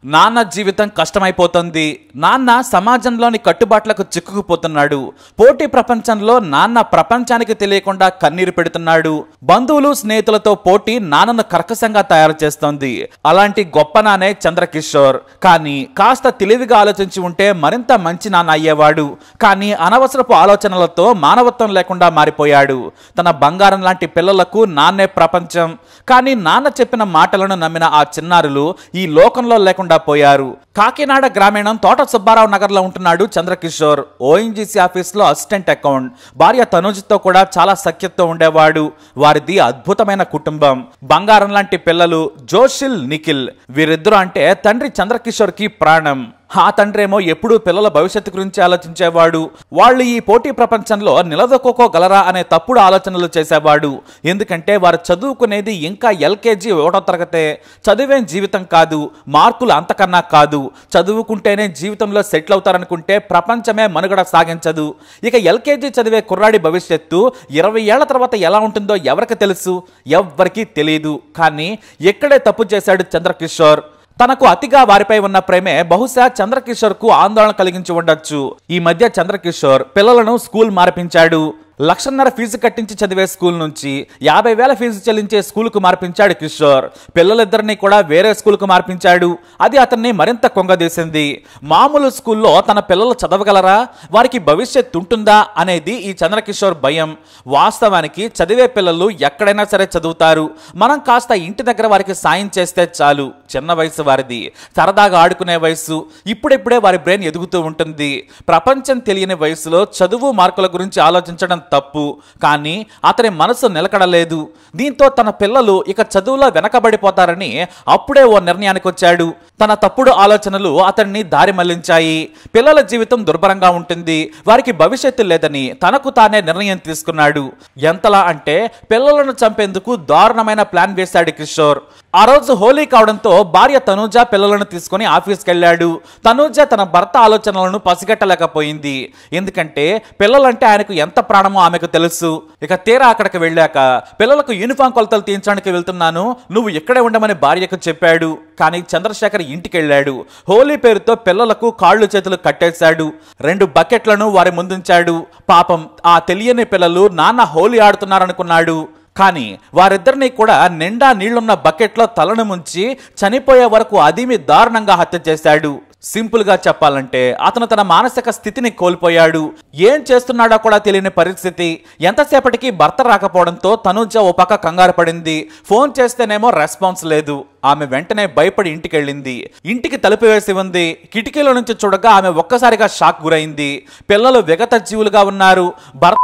నాన్న జీవితం కష్టమైపోతుంది. నాన్న సమాజంలోని కట్టుబాట్లకు చిక్కుకుపోతున్నాడు. పోటీ ప్రపంచంలో నాన్న ప్రపంచానికి తెలియకుండా కన్నీరు పెడుతున్నాడు. బంధువులు స్నేహితులతో పోటీ నాన్నను కర్కశంగా తయారు చేస్తోంది. అలాంటి గొప్ప నాన్నే చంద్రకిషోర్. కానీ కాస్త తెలివిగా ఆలోచించి ఉంటే మరింత మంచి నాన్న అయ్యేవాడు. కానీ అనవసరపు ఆలోచనలతో మానవత్వం లేకుండా మారిపోయాడు. తన బంగారం లాంటి పిల్లలకు నాన్నే ప్రపంచం. కానీ నాన్న చెప్పిన మాటలను నమ్మిన ఆ చిన్నారులు ఈ లోకంలో లేకుండా పోయారు. కాకినాడ గ్రామీణం తోట సుబ్బారావు నగర్ లో ఉంటున్నాడు చంద్రకిషోర్. ఓఎన్జీసీ ఆఫీస్ లో అసిస్టెంట్ అకౌంట్. భార్య తనుజ్తో కూడా చాలా సఖ్యతతో ఉండేవాడు. వారిది అద్భుతమైన కుటుంబం. బంగారం లాంటి పిల్లలు జోషిల్, నిఖిల్. వీరిద్దరూ అంటే తండ్రి చంద్రకిషోర్ కి ప్రాణం. ఆ తండ్రేమో ఎప్పుడూ పిల్లల భవిష్యత్తు గురించి ఆలోచించేవాడు. వాళ్ళు ఈ పోటీ ప్రపంచంలో నిలదొక్కుకోగలరా అనే తప్పుడు ఆలోచనలు చేసేవాడు. ఎందుకంటే వారు చదువుకునేది ఇంకా ఎల్కేజీ 1వ తరగతే. చదివేం జీవితం కాదు, మార్కులు అంతకన్నా కాదు. చదువుకుంటేనే జీవితంలో సెటిల్ అవుతారనుకుంటే ప్రపంచమే మనుగడ సాగించదు. ఇక ఎల్కేజీ చదివే కుర్రాడి భవిష్యత్తు 20 ఏళ్ల తర్వాత ఎలా ఉంటుందో ఎవరికి తెలుసు? ఎవ్వరికీ తెలియదు. కానీ ఎక్కడే తప్పు చేశాడు చంద్రకిషోర్. తనకు అతిగా వారిపై ఉన్న ప్రేమే బహుశా చంద్రకిషోర్ కు ఆందోళన కలిగించి ఉండొచ్చు. ఈ మధ్య చంద్రకిషోర్ పిల్లలను స్కూల్ మార్పించాడు. 1,50,000 ఫీజు కట్టించి చదివే స్కూల్ నుంచి 50,000 ఫీజు చెల్లించే స్కూలుకు మార్పించాడు కిషోర్. పిల్లలిద్దరినీ కూడా వేరే స్కూలుకు మార్పించాడు. అది అతన్ని మరింత కొంగదీసింది. మామూలు స్కూల్లో తన పిల్లలు చదవగలరా, వారికి భవిష్యత్తు ఉంటుందా అనేది ఈ చంద్రకిషోర్ భయం. వాస్తవానికి చదివే పిల్లలు ఎక్కడైనా సరే చదువుతారు. మనం కాస్త ఇంటి దగ్గర వారికి సాయం చేస్తే చాలు. చిన్న వయసు వారిది, సరదాగా ఆడుకునే వయసు. ఇప్పుడిప్పుడే వారి బ్రెయిన్ ఎదుగుతూ ఉంటుంది. ప్రపంచం తెలియని వయసులో చదువు మార్కుల గురించి ఆలోచించడం తప్పు. కానీ అతని మనసు నిలకడలేదు. దీంతో తన పిల్లలు ఇక చదువులో వెనకబడిపోతారని అప్పుడే ఓ నిర్ణయానికి వచ్చాడు. తన తప్పుడు ఆలోచనలు అతన్ని దారి మళ్లించాయి. పిల్లల జీవితం దుర్భరంగా ఉంటుంది, వారికి భవిష్యత్తు లేదని తనకు తానే నిర్ణయం తీసుకున్నాడు. ఎంతలా అంటే పిల్లలను చంపేందుకు దారుణమైన ప్లాన్ వేశాడు కిషోర్. ఆ రోజు హోలీ కావడంతో భార్య తనూజ పిల్లలను తీసుకుని ఆఫీస్కి వెళ్ళాడు. తనూజ తన భర్త ఆలోచనలను పసిగట్టలేకపోయింది. ఎందుకంటే పిల్లలంటే ఆయనకు ఎంత ప్రాణమో ఆమెకు తెలుసు. ఇక తీరా అక్కడికి వెళ్ళాక పిల్లలకు యూనిఫామ్ కొలతలు తీయించడానికి వెళ్తున్నాను, నువ్వు ఇక్కడే ఉండమని భార్యకు చెప్పాడు. కానీ చంద్రశేఖర్ ఇంటికి వెళ్ళాడు. హోలీ పేరుతో పిల్లలకు కాళ్ళు చేతులు కట్టేశాడు. 2 బకెట్లను వారి ముందుంచాడు. పాపం ఆ తెలియని పిల్లలు నాన్న హోలీ ఆడుతున్నారనుకున్నాడు. కానీ వారిద్దరినీ కూడా నిండా నీళ్లున్న బకెట్లో తలను ముంచి చనిపోయే వరకు అదిమి దారుణంగా హత్య చేశాడు. సింపుల్ గా చెప్పాలంటే అతను తన మానసిక స్థితిని కోల్పోయాడు. ఏం చేస్తున్నాడో కూడా తెలియని పరిస్థితి. ఎంతసేపటికి భర్త రాకపోవడంతో తనూజ ఓ పక్క కంగారు పడింది. ఫోన్ చేస్తేనేమో రెస్పాన్స్ లేదు. ఆమె వెంటనే భయపడి ఇంటికి వెళ్ళింది. ఇంటికి తలుపు వేసి ఉంది. కిటికీలో నుంచి చూడగా ఆమె ఒక్కసారిగా షాక్ గురైంది. పిల్లలు విగత జీవులుగా ఉన్నారు. భర్త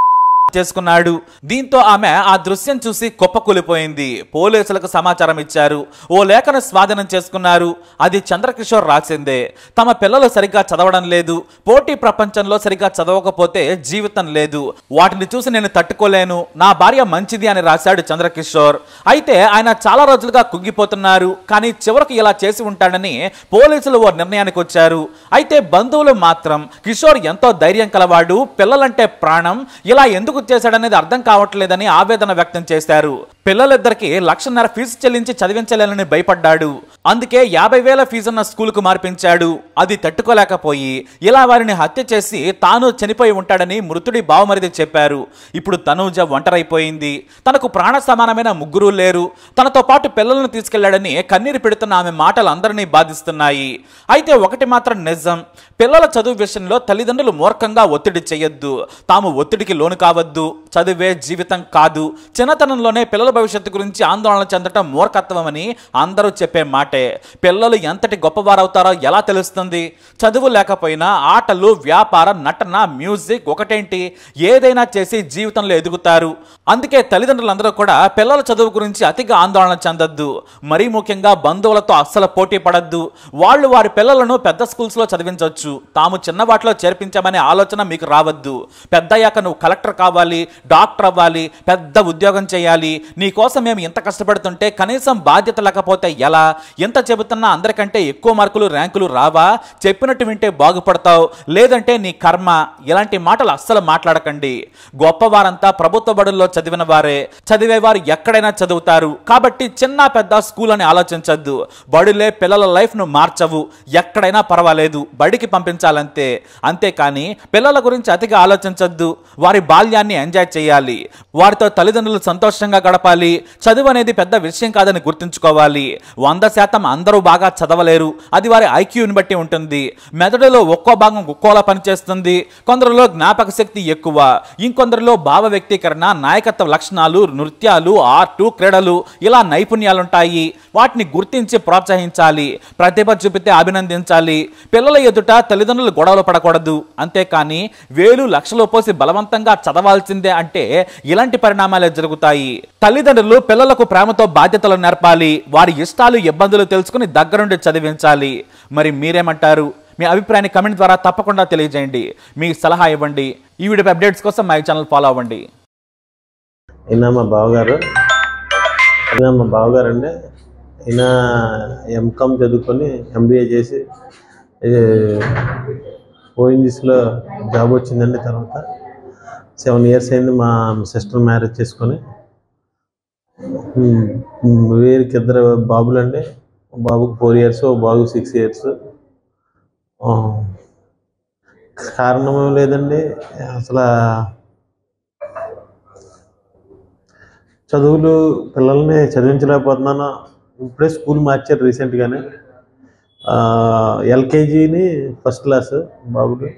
చేసుకున్నాడు. దీంతో ఆమె ఆ దృశ్యం చూసి కుప్పకూలిపోయింది. పోలీసులకు సమాచారం ఇచ్చారు. ఓ లేఖను స్వాధీనం చేసుకున్నారు. అది చంద్రకిషోర్ రాసిందే. తమ పిల్లలు సరిగ్గా చదవడం లేదు, పోటీ ప్రపంచంలో సరిగ్గా చదవకపోతే జీవితం లేదు, వాటిని చూసి నేను తట్టుకోలేను, నా భార్య మంచిది అని రాశాడు చంద్రకిషోర్. అయితే ఆయన చాలా రోజులుగా కుంగిపోతున్నారు. కానీ చివరకు ఇలా చేసి ఉంటాడని పోలీసులు ఓ నిర్ణయానికి వచ్చారు. అయితే బంధువులు మాత్రం కిషోర్ ఎంతో ధైర్యం కలవాడు, పిల్లలంటే ప్రాణం, ఇలా ఎందుకు చేశాడనేది అర్థం కావట్లేదని ఆవేదన వ్యక్తం చేశారు. పిల్లలిద్దరికి 1,50,000 ఫీజు చెల్లించి చదివించలేనని భయపడ్డాడు. అందుకే 50,000 ఫీజున్న స్కూలుకు మార్పించాడు. అది తట్టుకోలేకపోయి ఇలా వారిని హత్య చేసి తాను చనిపోయి ఉంటాడని మృతుడి బావమరిది చెప్పారు. ఇప్పుడు తనూజ ఒంటరైపోయింది. తనకు ప్రాణ సమానమైన ముగ్గురు లేరు. తనతో పాటు పిల్లలను తీసుకెళ్లాడని కన్నీరు పెడుతున్న ఆమె మాటలు అందరినీ బాధిస్తున్నాయి. అయితే ఒకటి మాత్రం నిజం, పిల్లల చదువు విషయంలో తల్లిదండ్రులు మూర్ఖంగా ఒత్తిడి చేయొద్దు. తాము ఒత్తిడికి లోను కావద్దు. చదువే జీవితం కాదు. చిన్నతనంలోనే పిల్లల భవిష్యత్తు గురించి ఆందోళన చెందటం మూర్ఖత్వమని అందరూ చెప్పే మాటే. పిల్లలు ఎంతటి గొప్పవారవుతారో ఎలా తెలుస్తుంది? చదువు లేకపోయినా ఆటలు, వ్యాపారం, నటన, మ్యూజిక్ ఒకటేంటి, ఏదైనా చేసి జీవితంలో ఎదుగుతారు. అందుకే తల్లిదండ్రులందరూ కూడా పిల్లల చదువు గురించి అతిగా ఆందోళన చెందొద్దు. మరీ ముఖ్యంగా బంధువులతో అస్సలు పోటీ పడద్దు. వాళ్ళు వారి పిల్లలను పెద్ద స్కూల్స్లో చదివించవచ్చు, తాము చిన్నవాటిలో చేర్పించామనే ఆలోచన మీకు రావద్దు. పెద్దయ్యాక నువ్వు కలెక్టర్ కావచ్చు, అవ్వాలి, డాక్టర్ అవ్వాలి, పెద్ద ఉద్యోగం చేయాలి, నీకోసం మేము ఇంత కష్టపడుతుంటే కనీసం బాధ్యత లేకపోతే ఎలా, ఎంత చెబుతున్నా అందరికంటే ఎక్కువ మార్కులు ర్యాంకులు రావా, చెప్పినట్టు వింటే బాగుపడతావు, లేదంటే నీ కర్మ, ఇలాంటి మాటలు అస్సలు మాట్లాడకండి. గొప్పవారంతా ప్రభుత్వ బడుల్లో చదివిన వారే, చదివేవారు ఎక్కడైనా చదువుతారు. కాబట్టి చిన్న పెద్ద స్కూల్ అని ఆలోచించద్దు. బడులే పిల్లల లైఫ్ను మార్చవు, ఎక్కడైనా పర్వాలేదు, బడికి పంపించాలంతే. అంతేకాని పిల్లల గురించి అతిగా ఆలోచించద్దు. వారి బాల్యాన్ని ఎంజాయ్ చేయాలి, వారితో తల్లిదండ్రులు సంతోషంగా గడపాలి. చదువు అనేది పెద్ద విషయం కాదని గుర్తుంచుకోవాలి. 100% అందరూ బాగా చదవలేరు, అది వారి ఐక్యూని బట్టి ఉంటుంది. మెదడులో ఒక్కో భాగం ఒక్కోలా పనిచేస్తుంది. కొందరిలో జ్ఞాపక శక్తి ఎక్కువ, ఇంకొందరిలో భావ వ్యక్తీకరణ, నాయకత్వ లక్షణాలు, నృత్యాలు, ఆర్టు, క్రీడలు, ఇలా నైపుణ్యాలుంటాయి. వాటిని గుర్తించి ప్రోత్సహించాలి, ప్రతిభ చూపితే అభినందించాలి. పిల్లల ఎదుట తల్లిదండ్రులు గొడవలు పడకూడదు. అంతేకాని వేలు లక్షలు పోసి బలవంతంగా చదవాల్సిందే అంటే ఇలాంటి పరిణామాలే జరుగుతాయి. తల్లిదండ్రులు పిల్లలకు ప్రేమతో బాధ్యతలు నేర్పాలి, వారి ఇష్టాలు ఇబ్బందులు తెలుసుకుని దగ్గరుండి చదివించాలి. మరి మీరేమంటారు? మీ అభిప్రాయాన్ని కమెంట్ ద్వారా తప్పకుండా తెలియజేయండి. మీ సలహా ఇవ్వండి. ఈ వీడియో అప్డేట్స్ కోసం మా ఛానల్ ఫాలో అవ్వండి. మా బావగారు అండి. ఈయన ఎంకామ్ చదువుకొని ఎంబీఏ చేసి ఓఎన్జీసీలో జాబ్ వచ్చిందండి. తర్వాత 7 years అయింది మా సిస్టర్ మ్యారేజ్ చేసుకొని. వీరికి 2 బాబులు అండి. బాబుకు 4 years, బాబుకు 6 years. కారణం లేదండి, అసలు చదువులు పిల్లల్ని చదివించలేకపోతున్నాను. ఇప్పుడే స్కూల్ మార్చారు రీసెంట్గానే. ఎల్కేజీని ఫస్ట్ క్లాస్ బాబుకి.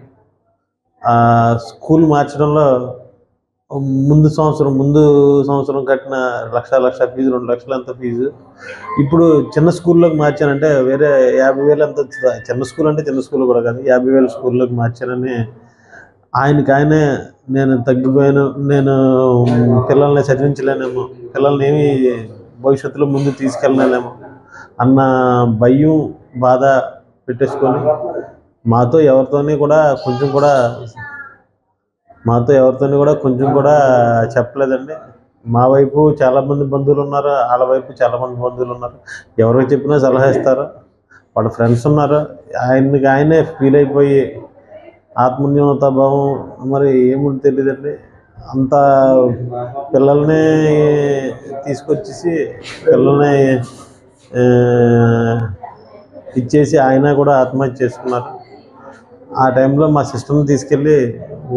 స్కూల్ మార్చడంలో ముందు సంవత్సరం కట్టిన లక్ష ఫీజు, 2 లక్షలు అంత ఫీజు ఇప్పుడు చిన్న స్కూల్లోకి మార్చానంటే వేరే 50,000 అంత. చిన్న స్కూల్ అంటే చిన్న స్కూల్ కూడా కాదు, 50,000 స్కూల్లోకి మార్చానని ఆయనే నేను తగ్గిపోయాను, నేను పిల్లల్ని చదివించలేనేమో, పిల్లల్ని ఏమి భవిష్యత్తులో ముందు తీసుకెళ్ళలేమో అన్న భయం, బాధ పెట్టేసుకొని మాతో ఎవరితోని కూడా కొంచెం కూడా చెప్పలేదండి. మా వైపు చాలామంది బంధువులు ఉన్నారు, వాళ్ళ వైపు చాలామంది బంధువులు ఉన్నారు. ఎవరికి చెప్పినా సలహా ఇస్తారు, వాళ్ళ ఫ్రెండ్స్ ఉన్నారు. ఆయనే ఫీల్ అయిపోయి ఆత్మన్యూనతాభావం మరి ఏముంది తెలియదండి. అంత పిల్లల్ని తీసుకొచ్చేసి పిల్లల్ని ఇచ్చేసి ఆయన కూడా ఆత్మహత్య చేసుకున్నారు. ఆ టైంలో మా సిస్టర్ని తీసుకెళ్ళి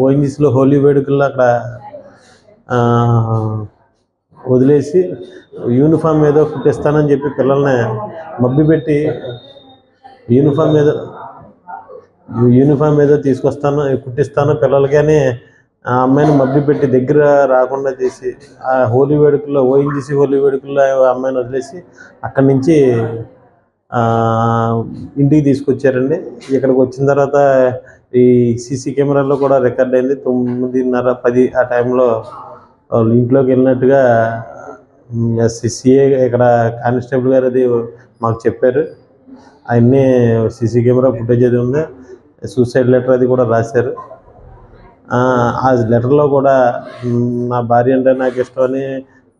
ఓఎన్జీసీలో హోలీ వేడుకల్లో అక్కడ వదిలేసి యూనిఫామ్ ఏదో కుట్టిస్తానని చెప్పి పిల్లల్ని మభ్యపెట్టి యూనిఫామ్ ఏదో కుట్టిస్తాను పిల్లలకి అని ఆ అమ్మాయిని మభ్యపెట్టి దగ్గర రాకుండా చేసి ఆ హోలీ వేడుకల్లో, ఓఎన్జీసీ హోలీ వేడుకల్లో అమ్మాయిని వదిలేసి అక్కడి నుంచి ఇంటికి తీసుకొచ్చారండి. ఇక్కడికి వచ్చిన తర్వాత ఈ సీసీ కెమెరాల్లో కూడా రికార్డ్ అయింది. 9:30, 10 ఆ టైంలో వాళ్ళు ఇంట్లోకి వెళ్ళినట్టుగా సిఏ ఇక్కడ కానిస్టేబుల్ గారు అది మాకు చెప్పారు. అవన్నీ సీసీ కెమెరా ఫుటేజ్ అది ఉంది. సూసైడ్ లెటర్ అది కూడా రాశారు. ఆ లెటర్లో కూడా నా భార్య అంటే నాకు ఇష్టమని,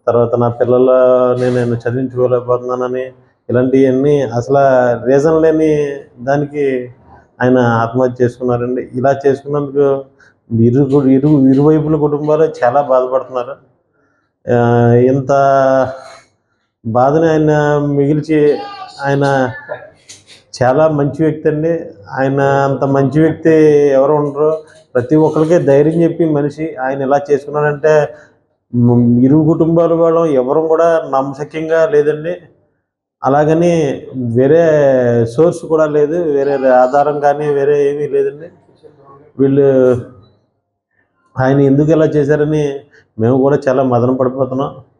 తర్వాత నా పిల్లలని నేను చదివించుకోలేకపోతున్నానని, ఇలాంటివన్నీ అసలు రీజన్ లేని దానికి ఆయన ఆత్మహత్య చేసుకున్నారండి. ఇలా చేసుకున్నందుకు ఇరువైపుల కుటుంబాలు చాలా బాధపడుతున్నారు. ఇంత బాధని ఆయన మిగిల్చి, ఆయన చాలా మంచి వ్యక్తి అండి. ఆయన అంత మంచి వ్యక్తి ఎవరు ఉండరు. ప్రతి ఒక్కరికి ధైర్యం చెప్పి మనిషి. ఆయన ఇలా చేసుకున్నాడంటే ఇరు కుటుంబాలు వాళ్ళం ఎవరు కూడా నమ్మశక్యంగా లేదండి. అలాగని వేరే సోర్స్ కూడా లేదు, వేరే ఆధారం కానీ వేరే ఏమీ లేదండి. వీళ్ళు ఆయన ఎందుకు ఇలా చేశారని మేము కూడా చాలా మదన పడిపోతున్నాం.